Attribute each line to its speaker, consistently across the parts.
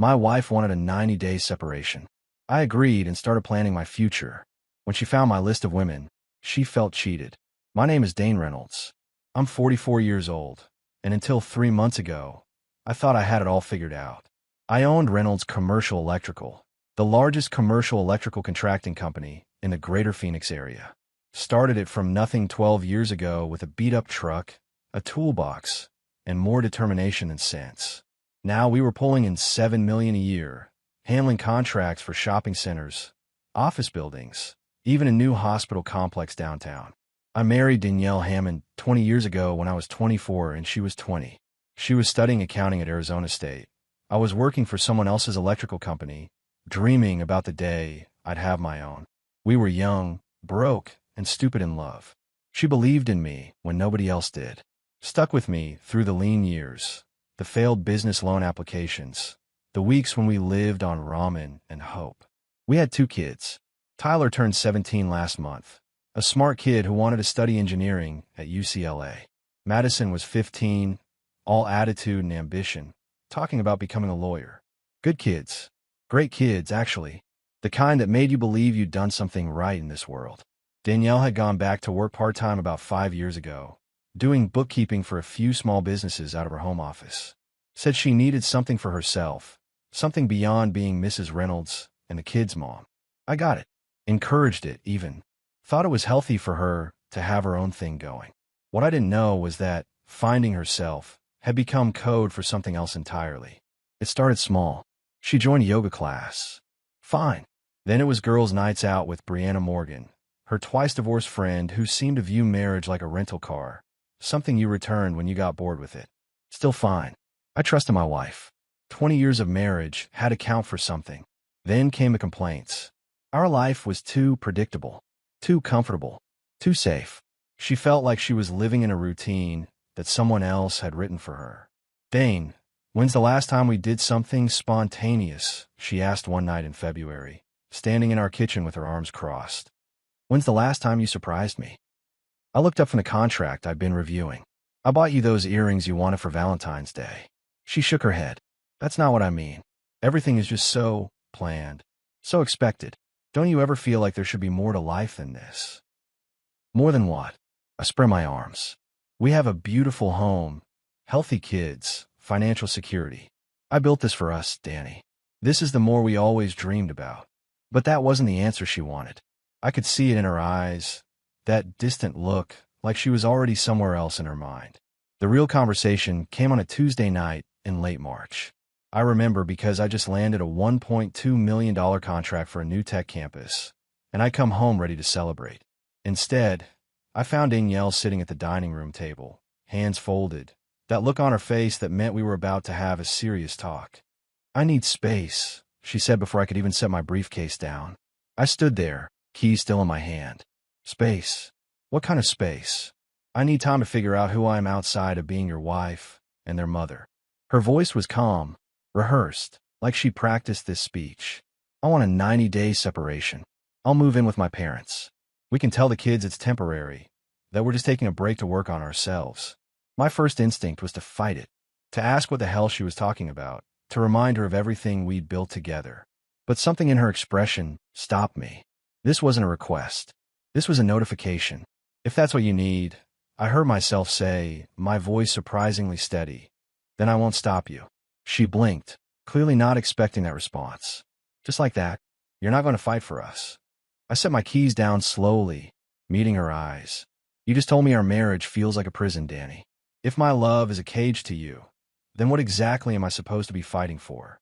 Speaker 1: My wife wanted a 90-day separation. I agreed and started planning my future. When she found my list of women, she felt cheated. My name is Dane Reynolds. I'm 44 years old, and until 3 months ago, I thought I had it all figured out. I owned Reynolds Commercial Electrical, the largest commercial electrical contracting company in the greater Phoenix area. Started it from nothing 12 years ago with a beat-up truck, a toolbox, and more determination than sense. Now we were pulling in $7 million a year, handling contracts for shopping centers, office buildings, even a new hospital complex downtown. I married Danielle Hammond 20 years ago when I was 24 and she was 20. She was studying accounting at Arizona State. I was working for someone else's electrical company, dreaming about the day I'd have my own. We were young, broke, and stupid in love. She believed in me when nobody else did. Stuck with me through the lean years, the failed business loan applications, the weeks when we lived on ramen and hope. We had 2 kids. Tyler turned 17 last month, a smart kid who wanted to study engineering at UCLA. Madison was 15, all attitude and ambition, talking about becoming a lawyer. Good kids. Great kids, actually. The kind that made you believe you'd done something right in this world. Danielle had gone back to work part-time about 5 years ago, doing bookkeeping for a few small businesses out of her home office. Said she needed something for herself, something beyond being Mrs. Reynolds and the kids' mom. I got it. Encouraged it, even. Thought it was healthy for her to have her own thing going. What I didn't know was that finding herself had become code for something else entirely. It started small. She joined yoga class. Fine. Then it was girls' nights out with Brianna Morgan, her twice-divorced friend who seemed to view marriage like a rental car, something you returned when you got bored with it. Still fine. I trusted my wife. 20 years of marriage had to count for something. Then came the complaints. Our life was too predictable, too comfortable, too safe. She felt like she was living in a routine that someone else had written for her. Dane, when's the last time we did something spontaneous? She asked one night in February, standing in our kitchen with her arms crossed. When's the last time you surprised me? I looked up from the contract I'd been reviewing. I bought you those earrings you wanted for Valentine's Day. She shook her head. That's not what I mean. Everything is just so planned, so expected. Don't you ever feel like there should be more to life than this? More than what? I spread my arms. We have a beautiful home, healthy kids, financial security. I built this for us, Danny. This is the more we always dreamed about. But that wasn't the answer she wanted. I could see it in her eyes, that distant look, like she was already somewhere else in her mind. The real conversation came on a Tuesday night in late March. I remember because I just landed a $1.2 million contract for a new tech campus, and I come home ready to celebrate. Instead, I found Danielle sitting at the dining room table, hands folded, that look on her face that meant we were about to have a serious talk. I need space, she said before I could even set my briefcase down. I stood there, keys still in my hand. Space? What kind of space? I need time to figure out who I am outside of being your wife and their mother. Her voice was calm, rehearsed, like she practiced this speech. I want a 90-day separation. I'll move in with my parents. We can tell the kids it's temporary, that we're just taking a break to work on ourselves. My first instinct was to fight it, to ask what the hell she was talking about, to remind her of everything we'd built together. But something in her expression stopped me. This wasn't a request. This was a notification. If that's what you need, I heard myself say, my voice surprisingly steady, then I won't stop you. She blinked, clearly not expecting that response. Just like that, you're not going to fight for us. I set my keys down slowly, meeting her eyes. You just told me our marriage feels like a prison, Danny. If my love is a cage to you, then what exactly am I supposed to be fighting for?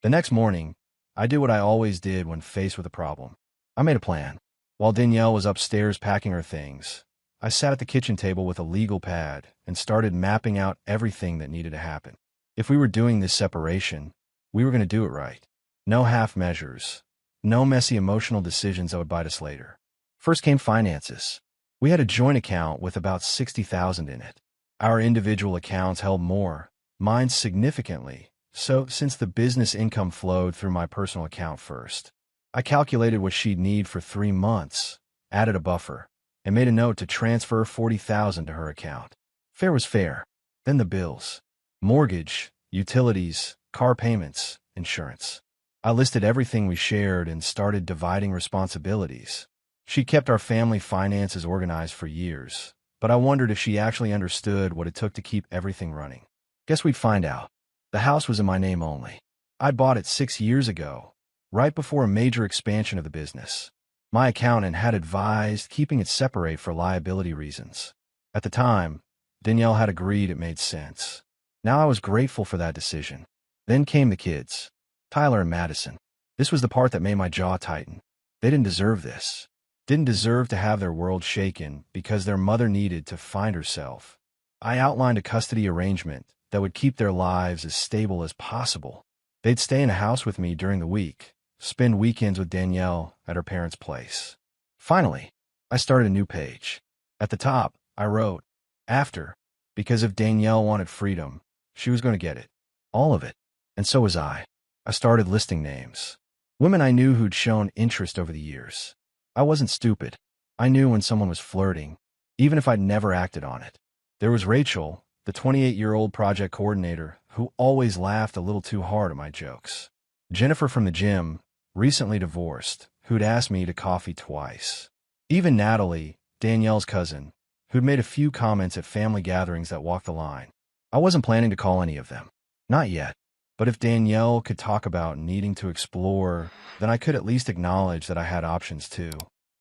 Speaker 1: The next morning, I did what I always did when faced with a problem. I made a plan. While Danielle was upstairs packing her things, I sat at the kitchen table with a legal pad and started mapping out everything that needed to happen. If we were doing this separation, we were going to do it right. No half measures. No messy emotional decisions that would bite us later. First came finances. We had a joint account with about $60,000 in it. Our individual accounts held more, mine significantly, so since the business income flowed through my personal account first. I calculated what she'd need for 3 months, added a buffer, and made a note to transfer $40,000 to her account. Fair was fair. Then the bills. Mortgage, utilities, car payments, insurance. I listed everything we shared and started dividing responsibilities. She kept our family finances organized for years, but I wondered if she actually understood what it took to keep everything running. Guess we'd find out. The house was in my name only. I'd bought it 6 years ago, right before a major expansion of the business. My accountant had advised keeping it separate for liability reasons. At the time, Danielle had agreed it made sense. Now I was grateful for that decision. Then came the kids, Tyler and Madison. This was the part that made my jaw tighten. They didn't deserve this. Didn't deserve to have their world shaken because their mother needed to find herself. I outlined a custody arrangement that would keep their lives as stable as possible. They'd stay in a house with me during the week, spend weekends with Danielle at her parents' place. Finally, I started a new page. At the top, I wrote, after, because if Danielle wanted freedom, she was going to get it. All of it. And so was I. I started listing names. Women I knew who'd shown interest over the years. I wasn't stupid. I knew when someone was flirting, even if I'd never acted on it. There was Rachel, the 28-year-old project coordinator, who always laughed a little too hard at my jokes. Jennifer from the gym, recently divorced, who'd asked me to coffee twice. Even Natalie, Danielle's cousin, who'd made a few comments at family gatherings that walked the line. I wasn't planning to call any of them. Not yet. But if Danielle could talk about needing to explore, then I could at least acknowledge that I had options too.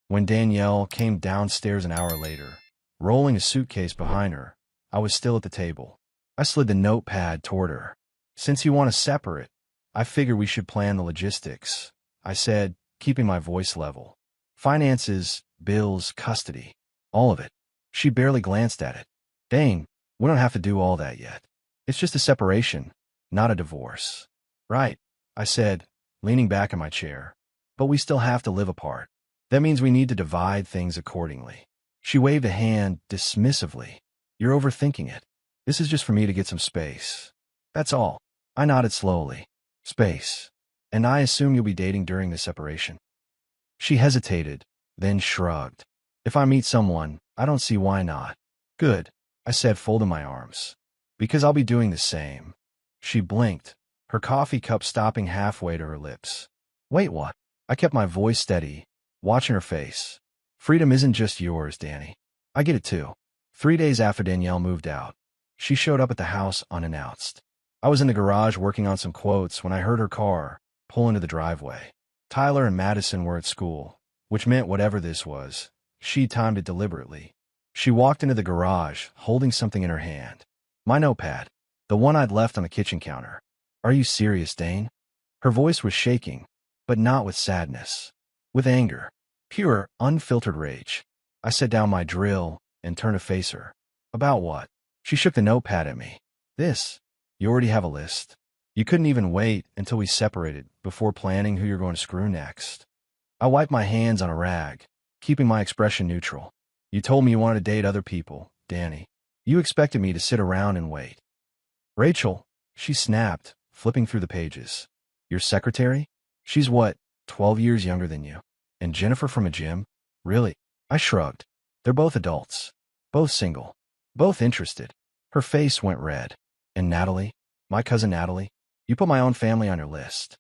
Speaker 1: When Danielle came downstairs an hour later, rolling a suitcase behind her, I was still at the table. I slid the notepad toward her. Since you want to separate, I figured we should plan the logistics, I said, keeping my voice level. Finances, bills, custody, all of it. She barely glanced at it. Dane, we don't have to do all that yet. It's just a separation, not a divorce. Right, I said, leaning back in my chair. But we still have to live apart. That means we need to divide things accordingly. She waved a hand dismissively. You're overthinking it. This is just for me to get some space. That's all. I nodded slowly. Space. And I assume you'll be dating during the separation. She hesitated, then shrugged. If I meet someone, I don't see why not. Good, I said, folding my arms. Because I'll be doing the same. She blinked, her coffee cup stopping halfway to her lips. Wait, what? I kept my voice steady, watching her face. Freedom isn't just yours, Danny. I get it too. 3 days after Danielle moved out, she showed up at the house unannounced. I was in the garage working on some quotes when I heard her car pull into the driveway. Tyler and Madison were at school, which meant whatever this was, she timed it deliberately. She walked into the garage, holding something in her hand. My notepad. The one I'd left on the kitchen counter. Are you serious, Dane? Her voice was shaking, but not with sadness. With anger. Pure, unfiltered rage. I set down my drill and turned to face her. About what? She shook the notepad at me. This. You already have a list. You couldn't even wait until we separated before planning who you're going to screw next. I wiped my hands on a rag, keeping my expression neutral. You told me you wanted to date other people, Danny. You expected me to sit around and wait. Rachel, she snapped, flipping through the pages. Your secretary? She's what, 12 years younger than you? And Jennifer from a gym? Really? I shrugged. They're both adults. Both single. Both interested. Her face went red. And Natalie? My cousin Natalie? You put my own family on your list.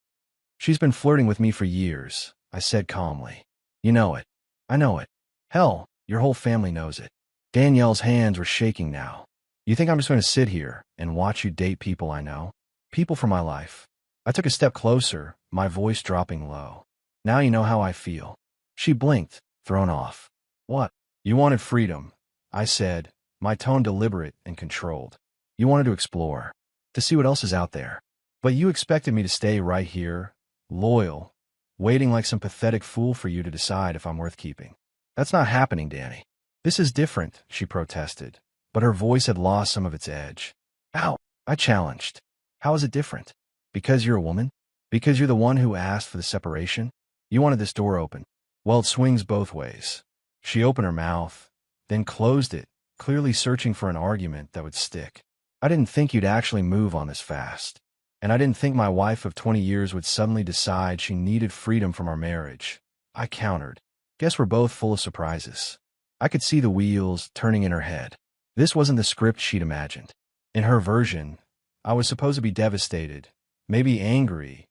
Speaker 1: She's been flirting with me for years, I said calmly. You know it. I know it. Hell, your whole family knows it. Danielle's hands were shaking now. You think I'm just going to sit here and watch you date people I know? People from my life. I took a step closer, my voice dropping low. Now you know how I feel. She blinked, thrown off. What? You wanted freedom, I said, my tone deliberate and controlled. You wanted to explore, to see what else is out there. But you expected me to stay right here, loyal, waiting like some pathetic fool for you to decide if I'm worth keeping. That's not happening, Danny. This is different, she protested, but her voice had lost some of its edge. How? I challenged. How is it different? Because you're a woman? Because you're the one who asked for the separation? You wanted this door open. Well, it swings both ways. She opened her mouth, then closed it, clearly searching for an argument that would stick. I didn't think you'd actually move on this fast. And I didn't think my wife of 20 years would suddenly decide she needed freedom from our marriage. I countered. Guess we're both full of surprises. I could see the wheels turning in her head. This wasn't the script she'd imagined. In her version, I was supposed to be devastated, maybe angry,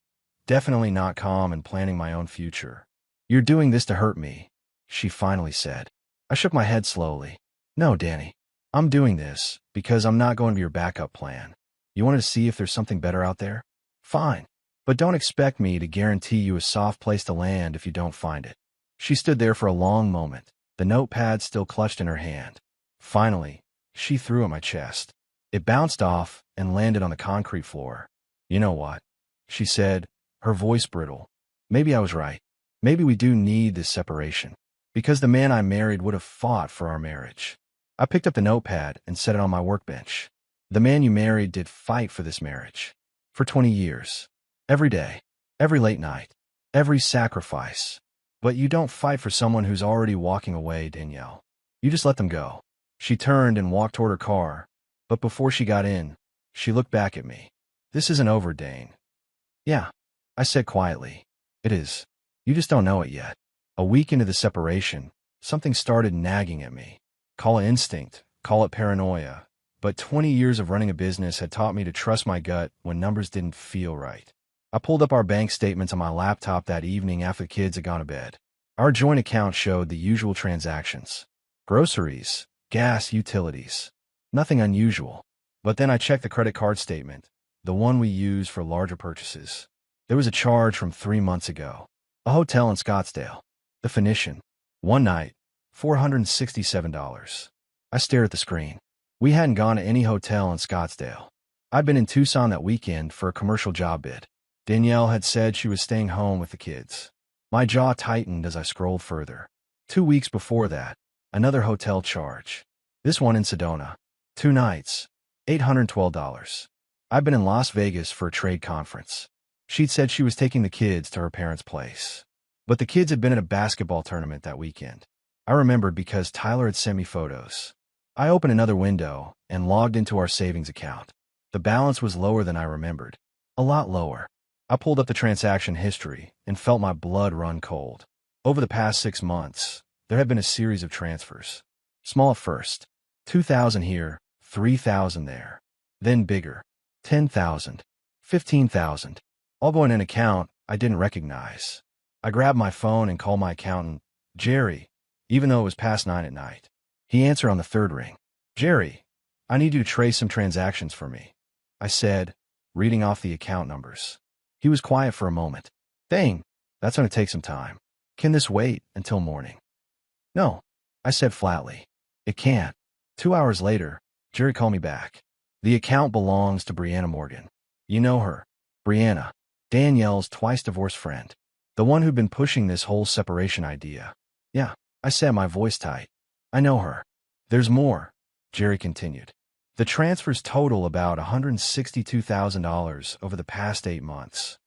Speaker 1: definitely not calm and planning my own future. "You're doing this to hurt me," she finally said. I shook my head slowly. "No, Danny. I'm doing this because I'm not going to be your backup plan. You wanted to see if there's something better out there? Fine. But don't expect me to guarantee you a soft place to land if you don't find it." She stood there for a long moment, the notepad still clutched in her hand. Finally, she threw at my chest. It bounced off and landed on the concrete floor. "You know what?" she said, her voice brittle. "Maybe I was right. Maybe we do need this separation. Because the man I married would have fought for our marriage." I picked up the notepad and set it on my workbench. "The man you married did fight for this marriage. For 20 years. Every day. Every late night. Every sacrifice. But you don't fight for someone who's already walking away, Danielle. You just let them go." She turned and walked toward her car, but before she got in, she looked back at me. "This isn't over, Dane." "Yeah," I said quietly. "It is. You just don't know it yet." A week into the separation, something started nagging at me. Call it instinct, call it paranoia, but 20 years of running a business had taught me to trust my gut when numbers didn't feel right. I pulled up our bank statements on my laptop that evening after the kids had gone to bed. Our joint account showed the usual transactions. Groceries, gas, utilities. Nothing unusual. But then I checked the credit card statement, the one we use for larger purchases. There was a charge from 3 months ago. A hotel in Scottsdale. The Phoenician. One night, $467. I stared at the screen. We hadn't gone to any hotel in Scottsdale. I'd been in Tucson that weekend for a commercial job bid. Danielle had said she was staying home with the kids. My jaw tightened as I scrolled further. 2 weeks before that, another hotel charge. This one in Sedona. 2 nights, $812. I'd been in Las Vegas for a trade conference. She'd said she was taking the kids to her parents' place. But the kids had been at a basketball tournament that weekend. I remembered because Tyler had sent me photos. I opened another window and logged into our savings account. The balance was lower than I remembered. A lot lower. I pulled up the transaction history and felt my blood run cold. Over the past 6 months, there had been a series of transfers. Small at first. 2,000 here, 3,000 there. Then bigger. 10,000. 15,000. All going in an account I didn't recognize. I grabbed my phone and called my accountant, Jerry, even though it was past 9 at night. He answered on the 3rd ring. "Jerry, I need you to trace some transactions for me," I said, reading off the account numbers. He was quiet for a moment. "Dang, that's going to take some time. Can this wait until morning?" "No," I said flatly. "It can't." 2 hours later, Jerry called me back. "The account belongs to Brianna Morgan. You know her. Brianna, Danielle's twice-divorced friend. The one who'd been pushing this whole separation idea." "Yeah," I said, my voice tight. "I know her." "There's more," Jerry continued. "The transfers total about $162,000 over the past 8 months.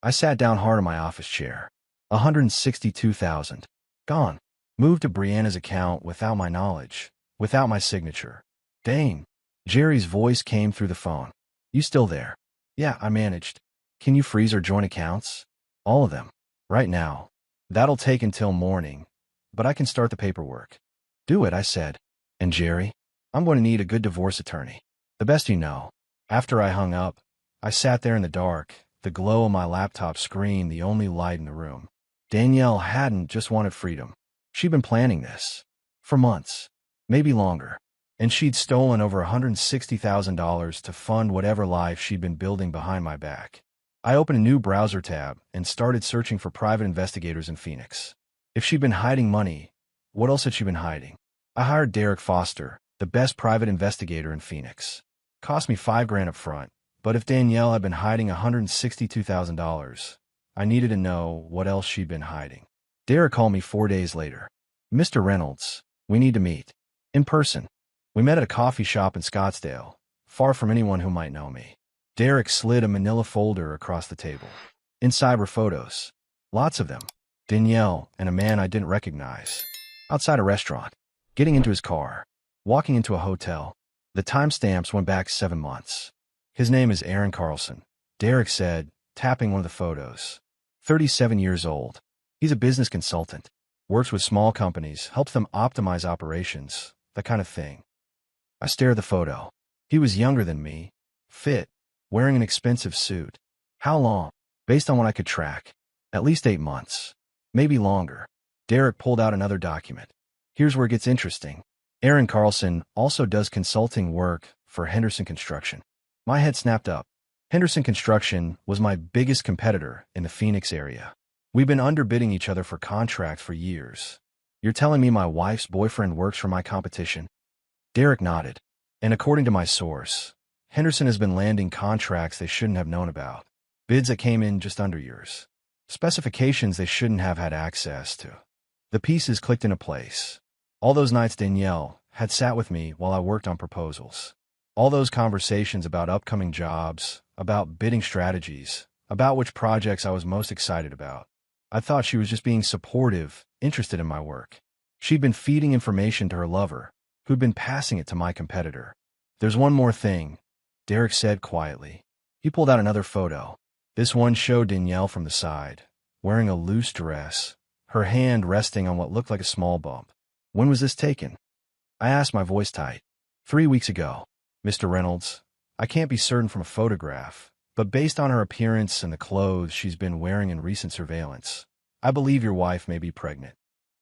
Speaker 1: I sat down hard in my office chair. 162,000. Gone. Moved to Brianna's account without my knowledge, without my signature. "Dane." Jerry's voice came through the phone. "You still there?" "Yeah," I managed. "Can you freeze our joint accounts? All of them. Right now. That'll take until morning, but I can start the paperwork." "Do it," I said. "And Jerry, I'm going to need a good divorce attorney. The best you know." After I hung up, I sat there in the dark, the glow of my laptop screen the only light in the room. Danielle hadn't just wanted freedom. She'd been planning this. For months. Maybe longer. And she'd stolen over $160,000 to fund whatever life she'd been building behind my back. I opened a new browser tab and started searching for private investigators in Phoenix. If she'd been hiding money, what else had she been hiding? I hired Derek Foster, the best private investigator in Phoenix. Cost me $5,000 up front, but if Danielle had been hiding $162,000, I needed to know what else she'd been hiding. Derek called me 4 days later. "Mr. Reynolds, we need to meet. In person." We met at a coffee shop in Scottsdale, far from anyone who might know me. Derek slid a manila folder across the table. Inside were photos. Lots of them. Danielle and a man I didn't recognize. Outside a restaurant. Getting into his car. Walking into a hotel. The timestamps went back 7 months. "His name is Aaron Carlson," Derek said, tapping one of the photos. 37 years old. He's a business consultant. Works with small companies, helps them optimize operations, that kind of thing. I stared at the photo. He was younger than me. Fit. Wearing an expensive suit. How long? Based on what I could track. At least 8 months. Maybe longer. Derek pulled out another document. Here's where it gets interesting. Aaron Carlson also does consulting work for Henderson Construction. My head snapped up. Henderson Construction was my biggest competitor in the Phoenix area. We've been underbidding each other for contracts for years. You're telling me my wife's boyfriend works for my competition? Derek nodded. And according to my source, Henderson has been landing contracts they shouldn't have known about. Bids that came in just under yours. Specifications they shouldn't have had access to. The pieces clicked into place. All those nights Danielle had sat with me while I worked on proposals. All those conversations about upcoming jobs, about bidding strategies, about which projects I was most excited about. I thought she was just being supportive, interested in my work. She'd been feeding information to her lover, who'd been passing it to my competitor. There's one more thing, Derek said quietly. He pulled out another photo. This one showed Danielle from the side, wearing a loose dress, her hand resting on what looked like a small bump. When was this taken? I asked, my voice tight. 3 weeks ago, Mr. Reynolds. I can't be certain from a photograph, but based on her appearance and the clothes she's been wearing in recent surveillance, I believe your wife may be pregnant.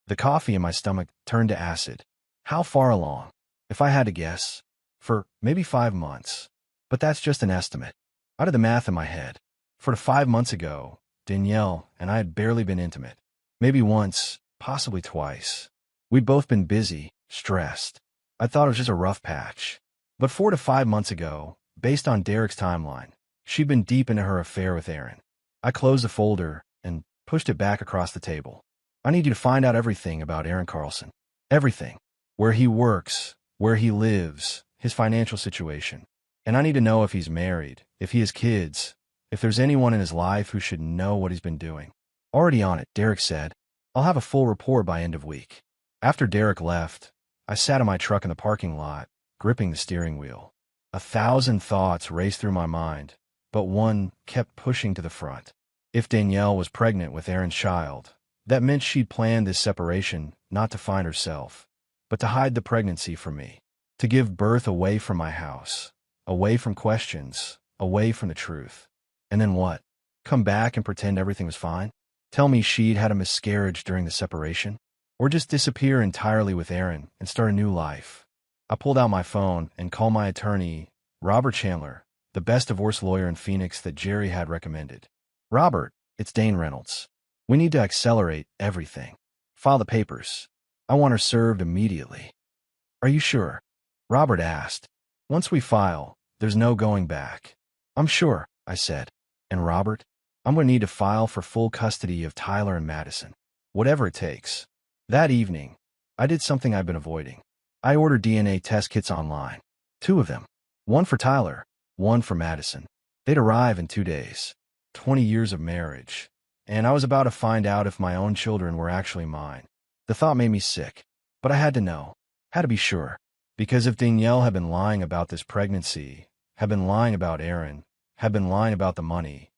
Speaker 1: The coffee in my stomach turned to acid. How far along? If I had to guess, for maybe 5 months. But that's just an estimate. I did the math in my head. 4 to 5 months ago, Danielle and I had barely been intimate. Maybe once, possibly twice. We'd both been busy, stressed. I thought it was just a rough patch. But 4 to 5 months ago, based on Derek's timeline, she'd been deep into her affair with Aaron. I closed the folder and pushed it back across the table. I need you to find out everything about Aaron Carlson. Everything. Where he works, where he lives, his financial situation. And I need to know if he's married, if he has kids, if there's anyone in his life who should know what he's been doing. Already on it, Derek said. I'll have a full report by end of week. After Derek left, I sat in my truck in the parking lot, gripping the steering wheel. 1,000 thoughts raced through my mind, but one kept pushing to the front. If Danielle was pregnant with Aaron's child, that meant she'd planned this separation not to find herself, but to hide the pregnancy from me, to give birth away from my house, away from questions, away from the truth. And then what? Come back and pretend everything was fine? Tell me she'd had a miscarriage during the separation? Or just disappear entirely with Aaron and start a new life? I pulled out my phone and called my attorney, Robert Chandler, the best divorce lawyer in Phoenix that Jerry had recommended. Robert, it's Dane Reynolds. We need to accelerate everything. File the papers. I want her served immediately. Are you sure? Robert asked. Once we file, there's no going back. I'm sure, I said. And Robert, I'm going to need to file for full custody of Tyler and Madison. Whatever it takes. That evening, I did something I've been avoiding. I ordered DNA test kits online. 2 of them. One for Tyler, one for Madison. They'd arrive in 2 days. 20 years of marriage. And I was about to find out if my own children were actually mine. The thought made me sick. But I had to know. Had to be sure. Because if Danielle had been lying about this pregnancy, had been lying about Aaron, had been lying about the money,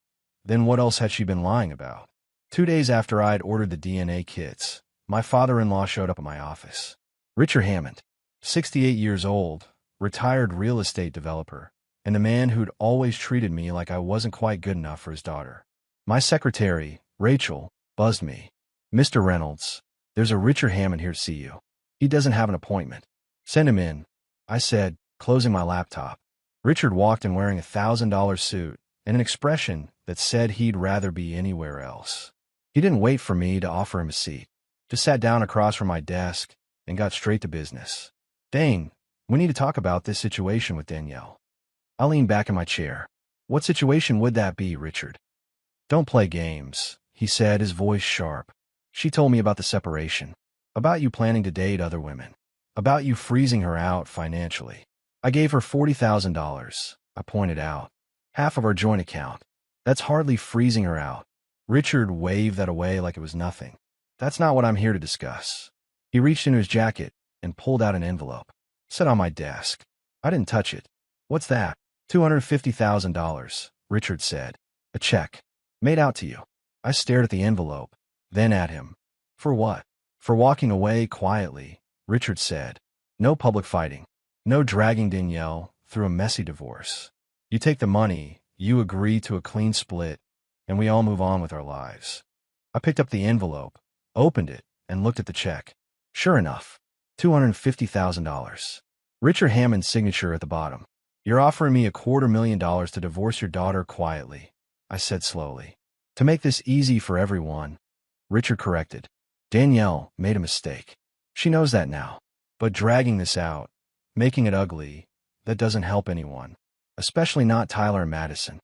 Speaker 1: then what else had she been lying about? 2 days after I'd ordered the DNA kits, my father-in-law showed up at my office. Richard Hammond, 68 years old, retired real estate developer, and a man who'd always treated me like I wasn't quite good enough for his daughter. My secretary, Rachel, buzzed me. Mr. Reynolds, there's a Richard Hammond here to see you. He doesn't have an appointment. Send him in, I said, closing my laptop. Richard walked in wearing a $1,000 suit and an expression that said he'd rather be anywhere else. He didn't wait for me to offer him a seat. Just sat down across from my desk and got straight to business. Dane, we need to talk about this situation with Danielle. I leaned back in my chair. What situation would that be, Richard? Don't play games, he said, his voice sharp. She told me about the separation, about you planning to date other women, about you freezing her out financially. I gave her $40,000, I pointed out. Half of our joint account. That's hardly freezing her out. Richard waved that away like it was nothing. That's not what I'm here to discuss. He reached into his jacket and pulled out an envelope. Set on my desk. I didn't touch it. What's that? $250,000, Richard said. A check. Made out to you. I stared at the envelope, then at him. For what? For walking away quietly, Richard said. No public fighting. No dragging Danielle through a messy divorce. You take the money, You agree to a clean split, and we all move on with our lives. I picked up the envelope, opened it, and looked at the check. Sure enough, $250,000. Richard Hammond's signature at the bottom. You're offering me $250,000 to divorce your daughter quietly, I said slowly. To make this easy for everyone, Richard corrected. Danielle made a mistake. She knows that now. But dragging this out, making it ugly, that doesn't help anyone. Especially not Tyler and Madison.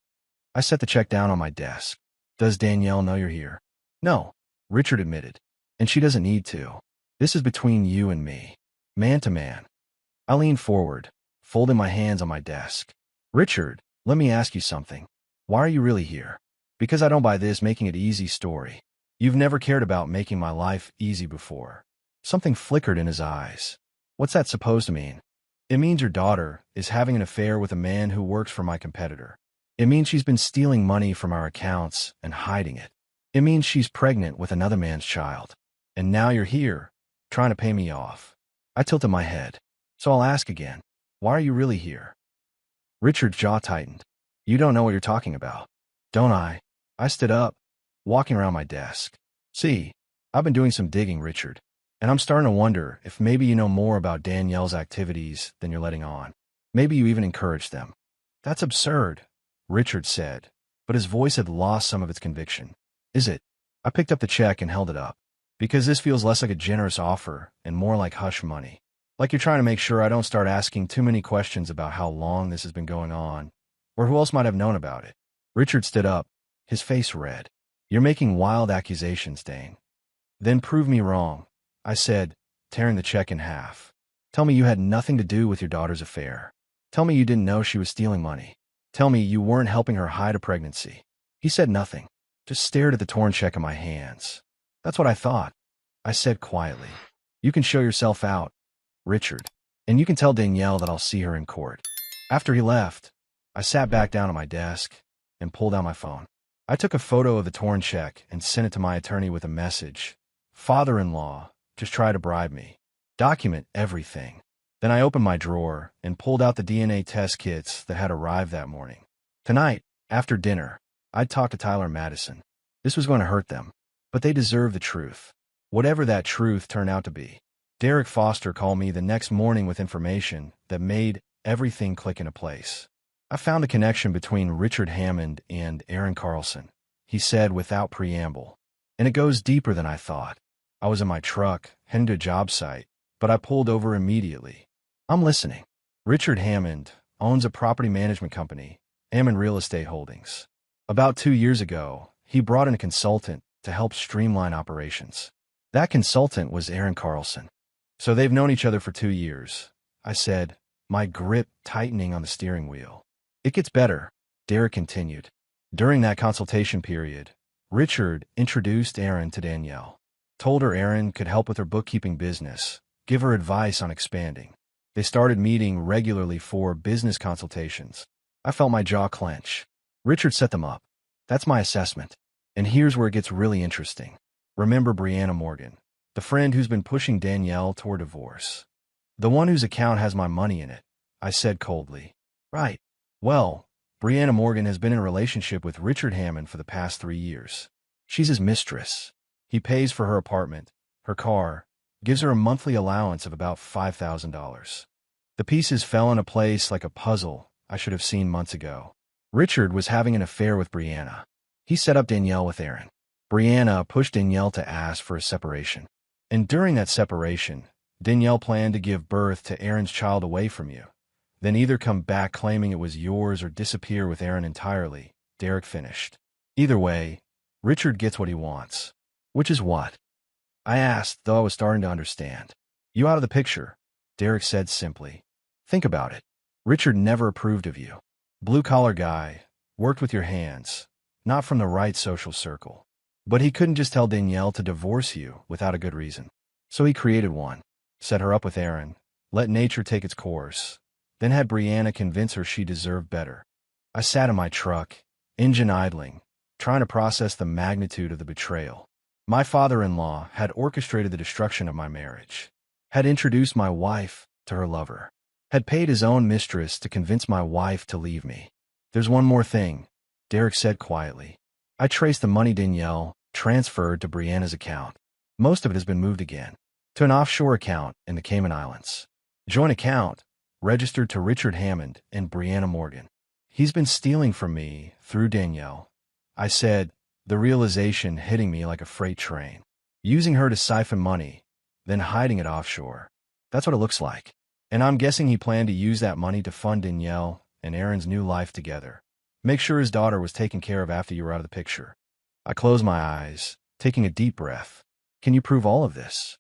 Speaker 1: I set the check down on my desk. Does Danielle know you're here? No, Richard admitted. And she doesn't need to. This is between you and me. Man to man. I leaned forward, folding my hands on my desk. Richard, let me ask you something. Why are you really here? Because I don't buy this making it easy story. You've never cared about making my life easy before. Something flickered in his eyes. What's that supposed to mean? It means your daughter is having an affair with a man who works for my competitor. It means she's been stealing money from our accounts and hiding it. It means she's pregnant with another man's child. And now you're here, trying to pay me off. I tilted my head. So I'll ask again. Why are you really here? Richard's jaw tightened. You don't know what you're talking about. Don't I? I stood up, walking around my desk. See, I've been doing some digging, Richard. And I'm starting to wonder if maybe you know more about Danielle's activities than you're letting on. Maybe you even encouraged them. That's absurd, Richard said, but his voice had lost some of its conviction. Is it? I picked up the check and held it up. Because this feels less like a generous offer and more like hush money. Like you're trying to make sure I don't start asking too many questions about how long this has been going on, or who else might have known about it. Richard stood up, his face red. You're making wild accusations, Dane. Then prove me wrong, I said, tearing the check in half. Tell me you had nothing to do with your daughter's affair. Tell me you didn't know she was stealing money. Tell me you weren't helping her hide a pregnancy. He said nothing, just stared at the torn check in my hands. That's what I thought, I said quietly. You can show yourself out, Richard, and you can tell Danielle that I'll see her in court. After he left, I sat back down at my desk and pulled out my phone. I took a photo of the torn check and sent it to my attorney with a message. Father-in-law, just try to bribe me. Document everything. Then I opened my drawer and pulled out the DNA test kits that had arrived that morning. Tonight, after dinner, I'd talk to Tyler and Madison. This was going to hurt them, but they deserve the truth. Whatever that truth turned out to be. Derek Foster called me the next morning with information that made everything click into place. I found a connection between Richard Hammond and Aaron Carlson, he said without preamble. And it goes deeper than I thought. I was in my truck, heading to a job site, but I pulled over immediately. I'm listening. Richard Hammond owns a property management company, Hammond Real Estate Holdings. About 2 years ago, he brought in a consultant to help streamline operations. That consultant was Aaron Carlson. So they've known each other for 2 years, I said, my grip tightening on the steering wheel. It gets better, Derek continued. During that consultation period, Richard introduced Aaron to Danielle. Told her Aaron could help with her bookkeeping business, give her advice on expanding. They started meeting regularly for business consultations. I felt my jaw clench. Richard set them up. That's my assessment. And here's where it gets really interesting. Remember Brianna Morgan, the friend who's been pushing Danielle toward divorce. The one whose account has my money in it, I said coldly. Right. Well, Brianna Morgan has been in a relationship with Richard Hammond for the past 3 years. She's his mistress. He pays for her apartment, her car, gives her a monthly allowance of about $5,000. The pieces fell into place like a puzzle I should have seen months ago. Richard was having an affair with Brianna. He set up Danielle with Aaron. Brianna pushed Danielle to ask for a separation. And during that separation, Danielle planned to give birth to Aaron's child away from you. Then either come back claiming it was yours or disappear with Aaron entirely, Derek finished. Either way, Richard gets what he wants. Which is what? I asked, though I was starting to understand. You out of the picture, Derek said simply. Think about it. Richard never approved of you. Blue-collar guy, worked with your hands, not from the right social circle. But he couldn't just tell Danielle to divorce you without a good reason. So he created one, set her up with Aaron, let nature take its course, then had Brianna convince her she deserved better. I sat in my truck, engine idling, trying to process the magnitude of the betrayal. My father-in-law had orchestrated the destruction of my marriage, had introduced my wife to her lover, had paid his own mistress to convince my wife to leave me. There's one more thing, Derek said quietly. I traced the money Danielle transferred to Brianna's account. Most of it has been moved again to an offshore account in the Cayman Islands. Joint account, registered to Richard Hammond and Brianna Morgan. He's been stealing from me through Danielle, I said, the realization hitting me like a freight train. Using her to siphon money, then hiding it offshore. That's what it looks like. And I'm guessing he planned to use that money to fund Danielle and Aaron's new life together. Make sure his daughter was taken care of after you were out of the picture. I closed my eyes, taking a deep breath. Can you prove all of this?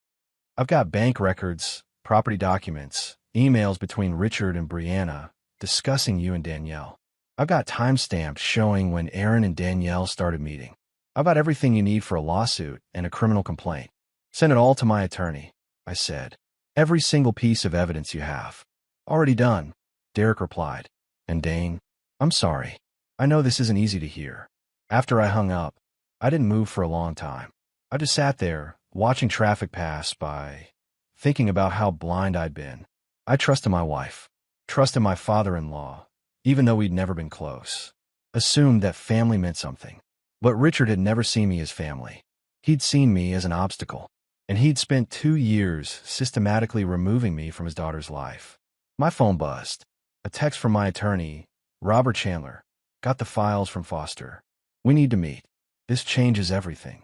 Speaker 1: I've got bank records, property documents, emails between Richard and Brianna discussing you and Danielle. I've got timestamps showing when Aaron and Danielle started meeting. I've got everything you need for a lawsuit and a criminal complaint. Send it all to my attorney, I said. Every single piece of evidence you have. Already done, Derek replied. And Dane, I'm sorry. I know this isn't easy to hear. After I hung up, I didn't move for a long time. I just sat there, watching traffic pass by, thinking about how blind I'd been. I trusted my wife, trusted my father-in-law, even though we'd never been close. Assumed that family meant something. But Richard had never seen me as family. He'd seen me as an obstacle. And he'd spent 2 years systematically removing me from his daughter's life. My phone buzzed. A text from my attorney, Robert Chandler. Got the files from Foster. We need to meet. This changes everything.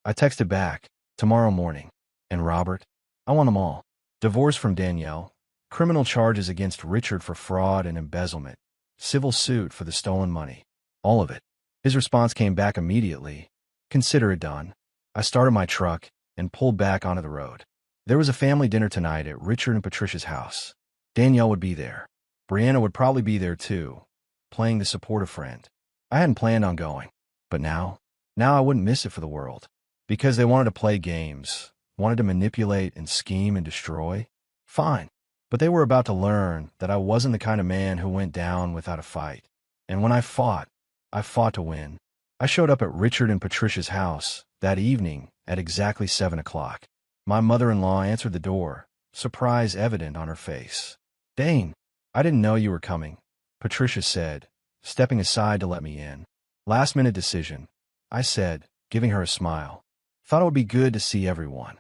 Speaker 1: I texted back, tomorrow morning. And Robert? I want them all. Divorce from Danielle. Criminal charges against Richard for fraud and embezzlement. Civil suit for the stolen money. All of it. His response came back immediately. Consider it done. I started my truck and pulled back onto the road. There was a family dinner tonight at Richard and Patricia's house. Danielle would be there. Brianna would probably be there too, playing the supportive friend. I hadn't planned on going, but now I wouldn't miss it for the world. Because they wanted to play games, wanted to manipulate and scheme and destroy. Fine. But they were about to learn that I wasn't the kind of man who went down without a fight. And when I fought to win. I showed up at Richard and Patricia's house that evening at exactly 7 o'clock. My mother-in-law answered the door, surprise evident on her face. Dane, I didn't know you were coming, Patricia said, stepping aside to let me in. Last-minute decision, I said, giving her a smile. Thought it would be good to see everyone.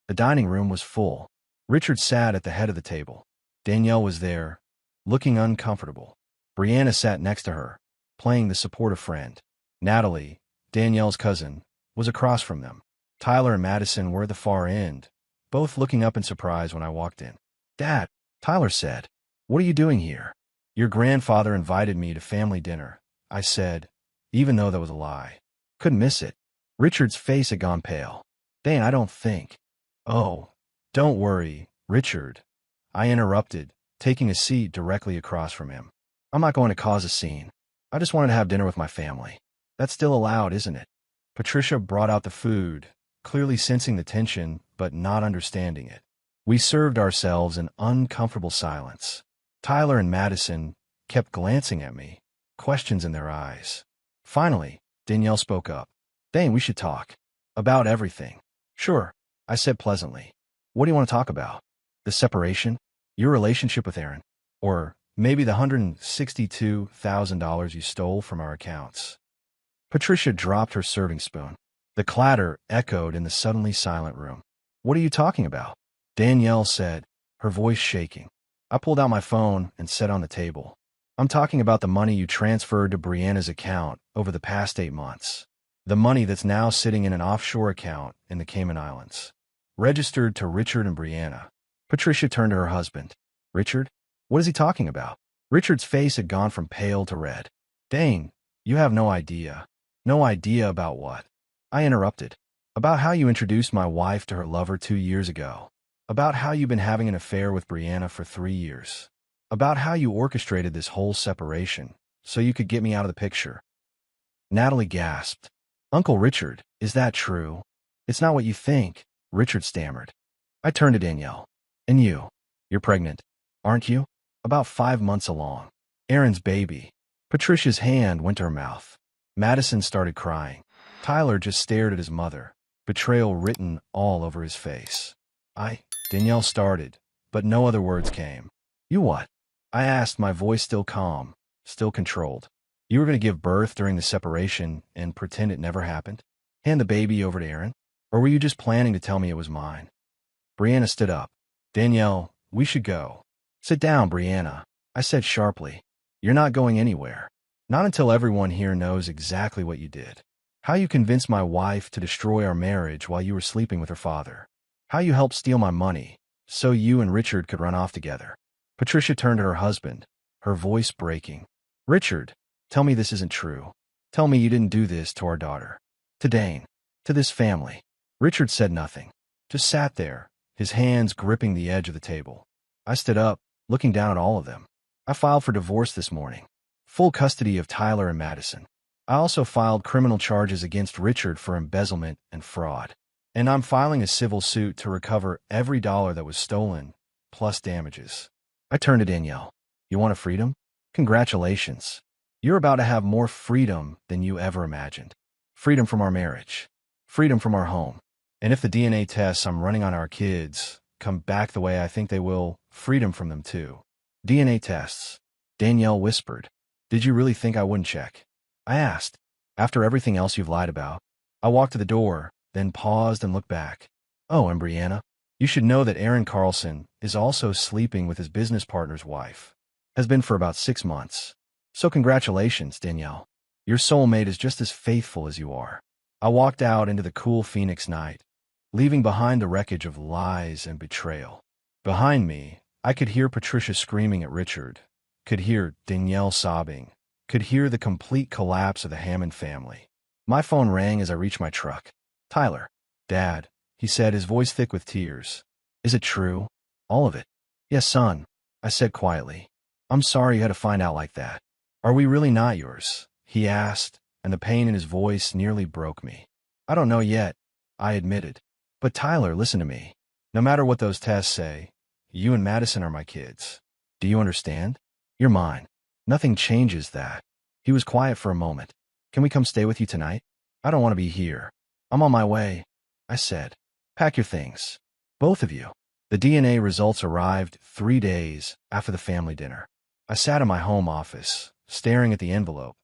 Speaker 1: The dining room was full. Richard sat at the head of the table. Danielle was there, looking uncomfortable. Brianna sat next to her, playing the supportive friend. Natalie, Danielle's cousin, was across from them. Tyler and Madison were at the far end, both looking up in surprise when I walked in. Dad, Tyler said, what are you doing here? Your grandfather invited me to family dinner, I said, even though that was a lie. Couldn't miss it. Richard's face had gone pale. Dane, I don't think. Oh, don't worry, Richard, I interrupted, taking a seat directly across from him. I'm not going to cause a scene. I just wanted to have dinner with my family. That's still allowed, isn't it? Patricia brought out the food, clearly sensing the tension, but not understanding it. We served ourselves in uncomfortable silence. Tyler and Madison kept glancing at me, questions in their eyes. Finally, Danielle spoke up. Dane, we should talk. About everything. Sure, I said pleasantly. What do you want to talk about? The separation? Your relationship with Aaron? Or maybe the $162,000 you stole from our accounts? Patricia dropped her serving spoon. The clatter echoed in the suddenly silent room. What are you talking about? Danielle said, her voice shaking. I pulled out my phone and set on the table. I'm talking about the money you transferred to Brianna's account over the past 8 months. The money that's now sitting in an offshore account in the Cayman Islands. Registered to Richard and Brianna. Patricia turned to her husband. Richard? What is he talking about? Richard's face had gone from pale to red. Dane, you have no idea. No idea about what? I interrupted. About how you introduced my wife to her lover 2 years ago. About how you've been having an affair with Brianna for 3 years. About how you orchestrated this whole separation so you could get me out of the picture. Natalie gasped. Uncle Richard, is that true? It's not what you think, Richard stammered. I turned to Danielle. And you're pregnant, aren't you? About 5 months along. Aaron's baby. Patricia's hand went to her mouth. Madison started crying. Tyler just stared at his mother, betrayal written all over his face. Danielle started, but no other words came. You what? I asked, my voice still calm, still controlled. You were going to give birth during the separation and pretend it never happened? Hand the baby over to Aaron? Or were you just planning to tell me it was mine? Brianna stood up. Danielle, we should go. Sit down, Brianna, I said sharply. You're not going anywhere. Not until everyone here knows exactly what you did. How you convinced my wife to destroy our marriage while you were sleeping with her father. How you helped steal my money so you and Richard could run off together. Patricia turned to her husband, her voice breaking. Richard, tell me this isn't true. Tell me you didn't do this to our daughter. To Dane. To this family. Richard said nothing. Just sat there, his hands gripping the edge of the table. I stood up, looking down at all of them. I filed for divorce this morning. Full custody of Tyler and Madison. I also filed criminal charges against Richard for embezzlement and fraud. And I'm filing a civil suit to recover every dollar that was stolen, plus damages. I turned to Danielle. You want a freedom? Congratulations. You're about to have more freedom than you ever imagined. Freedom from our marriage. Freedom from our home. And if the DNA tests I'm running on our kids come back the way I think they will, freedom from them too. DNA tests. Danielle whispered. Did you really think I wouldn't check? I asked. After everything else you've lied about. I walked to the door, then paused and looked back. Oh, and Brianna, you should know that Aaron Carlson is also sleeping with his business partner's wife. Has been for about 6 months. So congratulations, Danielle. Your soulmate is just as faithful as you are. I walked out into the cool Phoenix night, leaving behind the wreckage of lies and betrayal. Behind me, I could hear Patricia screaming at Richard, could hear Danielle sobbing, could hear the complete collapse of the Hammond family. My phone rang as I reached my truck. Tyler. Dad, he said, his voice thick with tears. Is it true? All of it? Yes, son, I said quietly. I'm sorry you had to find out like that. Are we really not yours? He asked, and the pain in his voice nearly broke me. I don't know yet, I admitted. But Tyler, listen to me. No matter what those tests say, you and Madison are my kids. Do you understand? You're mine. Nothing changes that. He was quiet for a moment. Can we come stay with you tonight? I don't want to be here. I'm on my way, I said. Pack your things. Both of you. The DNA results arrived 3 days after the family dinner. I sat in my home office, staring at the envelope,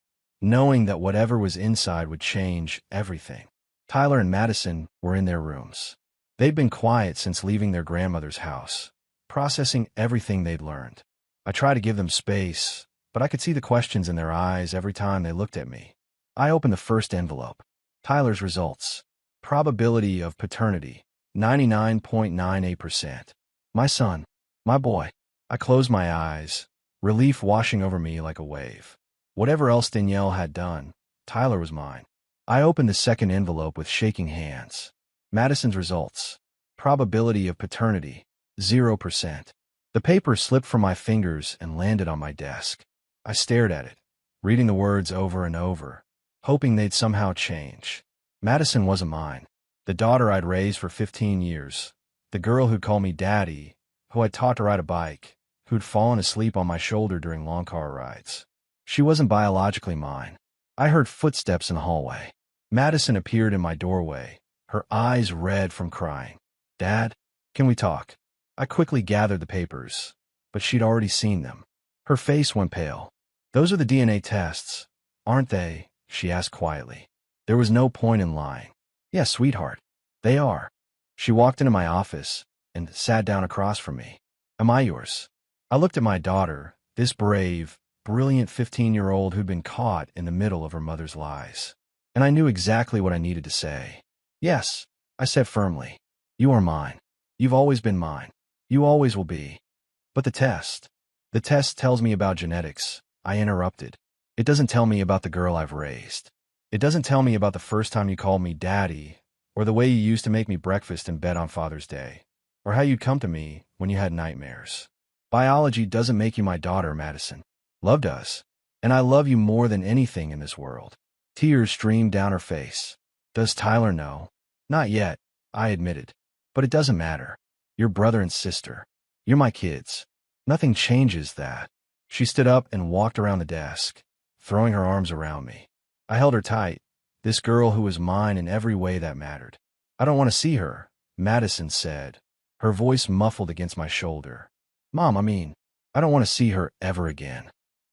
Speaker 1: knowing that whatever was inside would change everything. Tyler and Madison were in their rooms. They'd been quiet since leaving their grandmother's house, processing everything they'd learned. I tried to give them space, but I could see the questions in their eyes every time they looked at me. I opened the first envelope. Tyler's results. Probability of paternity, 99.98%. My son. My boy. I closed my eyes, relief washing over me like a wave. Whatever else Danielle had done, Tyler was mine. I opened the second envelope with shaking hands. Madison's results. Probability of paternity, 0%. The paper slipped from my fingers and landed on my desk. I stared at it, reading the words over and over, hoping they'd somehow change. Madison wasn't mine. The daughter I'd raised for 15 years. The girl who'd call me daddy, who I'd taught to ride a bike, who'd fallen asleep on my shoulder during long car rides. She wasn't biologically mine. I heard footsteps in the hallway. Madison appeared in my doorway, her eyes red from crying. Dad, can we talk? I quickly gathered the papers, but she'd already seen them. Her face went pale. Those are the DNA tests, aren't they? She asked quietly. There was no point in lying. Yes, sweetheart. They are. She walked into my office and sat down across from me. Am I yours? I looked at my daughter, this brave, brilliant 15-year-old who'd been caught in the middle of her mother's lies. And I knew exactly what I needed to say. Yes, I said firmly. You are mine. You've always been mine. You always will be. But the test. The test tells me about genetics, I interrupted. It doesn't tell me about the girl I've raised. It doesn't tell me about the first time you called me daddy, or the way you used to make me breakfast in bed on Father's Day, or how you'd come to me when you had nightmares. Biology doesn't make you my daughter, Madison. Love does. And I love you more than anything in this world. Tears streamed down her face. Does Tyler know? Not yet, I admitted. But it doesn't matter. You're brother and sister. You're my kids. Nothing changes that. She stood up and walked around the desk, throwing her arms around me. I held her tight, this girl who was mine in every way that mattered. I don't want to see her, Madison said, her voice muffled against my shoulder. Mom, I don't want to see her ever again.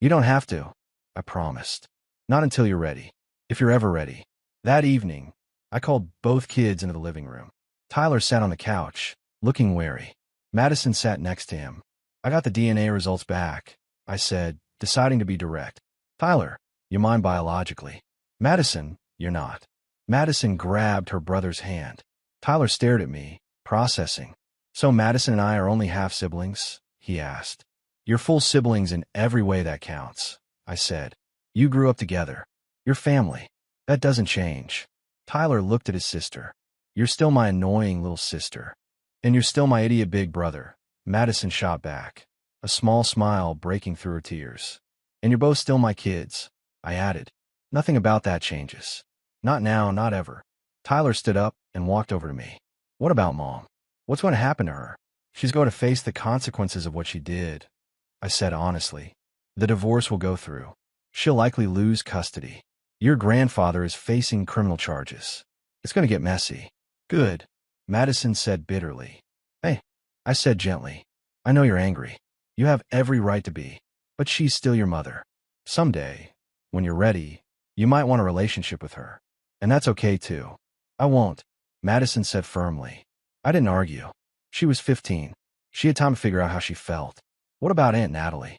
Speaker 1: You don't have to, I promised. Not until you're ready. If you're ever ready. That evening, I called both kids into the living room. Tyler sat on the couch, looking wary. Madison sat next to him. I got the DNA results back, I said, deciding to be direct. Tyler, you're mine biologically. Madison, you're not. Madison grabbed her brother's hand. Tyler stared at me, processing. So Madison and I are only half-siblings? He asked. You're full siblings in every way that counts, I said. You grew up together. You're family. That doesn't change. Tyler looked at his sister. You're still my annoying little sister. And you're still my idiot big brother, Madison shot back, a small smile breaking through her tears. And you're both still my kids, I added. Nothing about that changes. Not now, not ever. Tyler stood up and walked over to me. What about Mom? What's going to happen to her? She's going to face the consequences of what she did, I said honestly. The divorce will go through. She'll likely lose custody. Your grandfather is facing criminal charges. It's going to get messy. Good, Madison said bitterly. Hey, I said gently. I know you're angry. You have every right to be. But she's still your mother. Someday, when you're ready, you might want a relationship with her. And that's okay too. I won't, Madison said firmly. I didn't argue. She was 15. She had time to figure out how she felt. What about Aunt Natalie?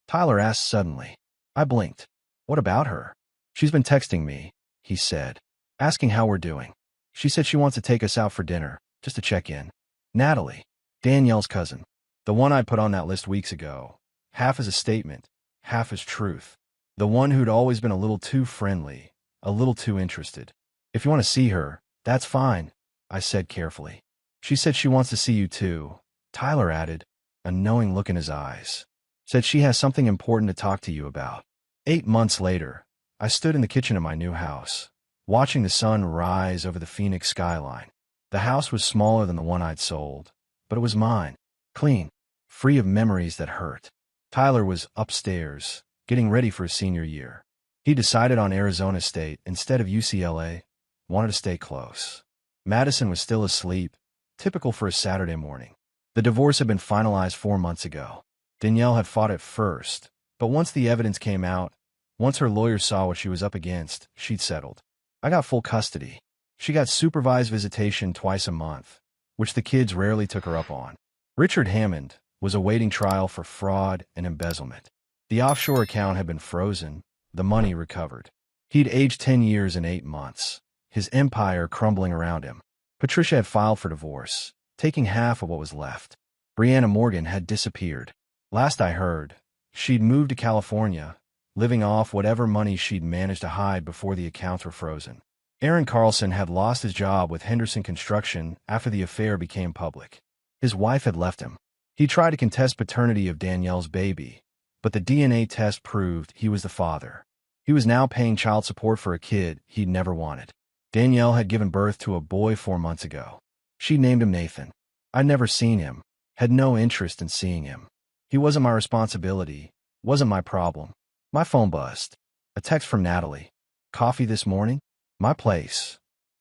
Speaker 1: Tyler asked suddenly. I blinked. What about her? She's been texting me, he said, asking how we're doing. She said she wants to take us out for dinner, just to check in. Natalie, Danielle's cousin. The one I put on that list weeks ago. Half as a statement, half as truth. The one who'd always been a little too friendly, a little too interested. If you want to see her, that's fine, I said carefully. She said she wants to see you too, Tyler added, a knowing look in his eyes. Said she has something important to talk to you about. 8 months later, I stood in the kitchen of my new house, watching the sun rise over the Phoenix skyline. The house was smaller than the one I'd sold, but it was mine, clean, free of memories that hurt. Tyler was upstairs, getting ready for his senior year. He decided on Arizona State instead of UCLA, wanted to stay close. Madison was still asleep, typical for a Saturday morning. The divorce had been finalized 4 months ago. Danielle had fought it first, but once the evidence came out, once her lawyers saw what she was up against, she'd settled. I got full custody. She got supervised visitation twice a month, which the kids rarely took her up on. Richard Hammond was awaiting trial for fraud and embezzlement. The offshore account had been frozen, the money recovered. He'd aged 10 years and 8 months, his empire crumbling around him. Patricia had filed for divorce, taking half of what was left. Brianna Morgan had disappeared. Last I heard, she'd moved to California, living off whatever money she'd managed to hide before the accounts were frozen. Aaron Carlson had lost his job with Henderson Construction after the affair became public. His wife had left him. He tried to contest paternity of Danielle's baby, but the DNA test proved he was the father. He was now paying child support for a kid he'd never wanted. Danielle had given birth to a boy 4 months ago. She named him Nathan. I'd never seen him, had no interest in seeing him. He wasn't my responsibility, wasn't my problem. My phone buzzed. A text from Natalie. Coffee this morning? My place.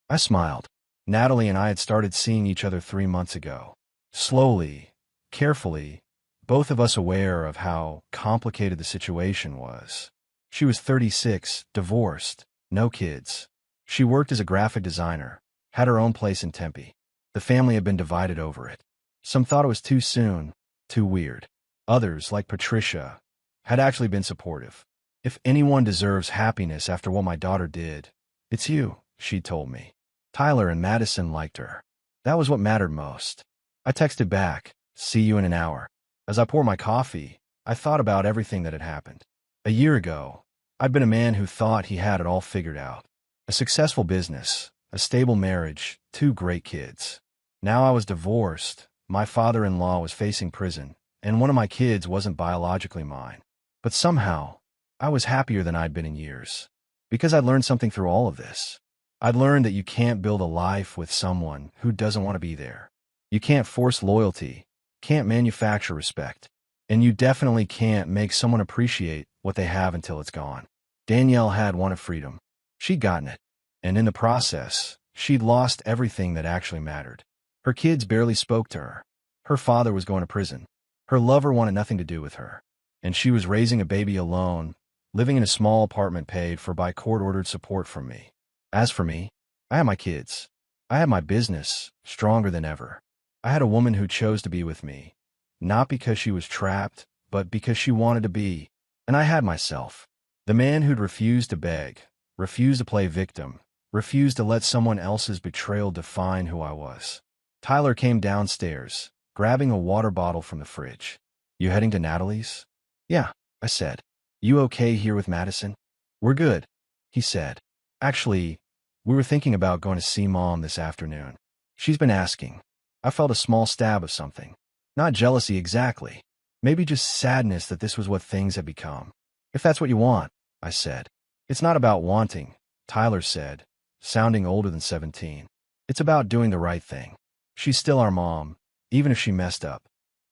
Speaker 1: I smiled. Natalie and I had started seeing each other 3 months ago. Slowly, carefully, both of us aware of how complicated the situation was. She was 36, divorced, no kids. She worked as a graphic designer, had her own place in Tempe. The family had been divided over it. Some thought it was too soon, too weird. Others, like Patricia, had actually been supportive. If anyone deserves happiness after what my daughter did, it's you, she told me. Tyler and Madison liked her. That was what mattered most. I texted back, see you in an hour. As I poured my coffee, I thought about everything that had happened. A year ago, I'd been a man who thought he had it all figured out. A successful business, a stable marriage, 2 great kids. Now I was divorced, my father-in-law was facing prison, and one of my kids wasn't biologically mine. But somehow, I was happier than I'd been in years. Because I'd learned something through all of this. I'd learned that you can't build a life with someone who doesn't want to be there. You can't force loyalty, can't manufacture respect, and you definitely can't make someone appreciate what they have until it's gone. Danielle had wanted freedom. She'd gotten it. And in the process, she'd lost everything that actually mattered. Her kids barely spoke to her. Her father was going to prison. Her lover wanted nothing to do with her. And she was raising a baby alone, living in a small apartment paid for by court-ordered support from me. As for me, I had my kids. I had my business, stronger than ever. I had a woman who chose to be with me, not because she was trapped, but because she wanted to be. And I had myself. The man who'd refused to beg, refused to play victim, refused to let someone else's betrayal define who I was. Tyler came downstairs, grabbing a water bottle from the fridge. "You heading to Natalie's?" "Yeah," I said. "You okay here with Madison?" "We're good," he said. "Actually, we were thinking about going to see Mom this afternoon. She's been asking." I felt a small stab of something. Not jealousy exactly. Maybe just sadness that this was what things had become. "If that's what you want," I said. "It's not about wanting," Tyler said, sounding older than 17. "It's about doing the right thing. She's still our mom, even if she messed up."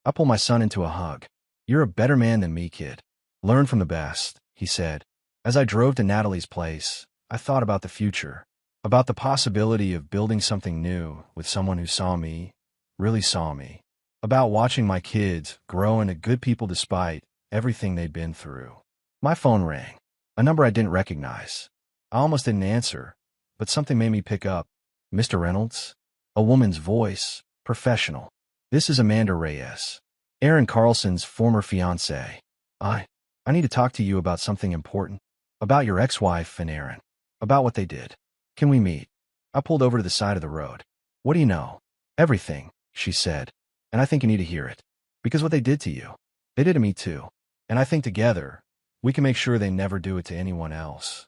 Speaker 1: I pulled my son into a hug. "You're a better man than me, kid. Learn from the best," he said. As I drove to Natalie's place, I thought about the future, about the possibility of building something new with someone who saw me, really saw me, about watching my kids grow into good people despite everything they'd been through. My phone rang, a number I didn't recognize. I almost didn't answer, but something made me pick up. "Mr. Reynolds?" A woman's voice, professional. "This is Amanda Reyes, Aaron Carlson's former fiancée. I need to talk to you about something important. About your ex-wife and Aaron. About what they did. Can we meet?" I pulled over to the side of the road. "What do you know?" "Everything," she said. "And I think you need to hear it. Because what they did to you, they did to me too. And I think together, we can make sure they never do it to anyone else."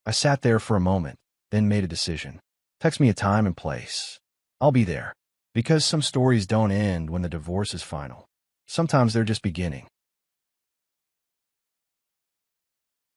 Speaker 1: I sat there for a moment, then made a decision. "Text me a time and place. I'll be there." Because some stories don't end when the divorce is final. Sometimes they're just beginning.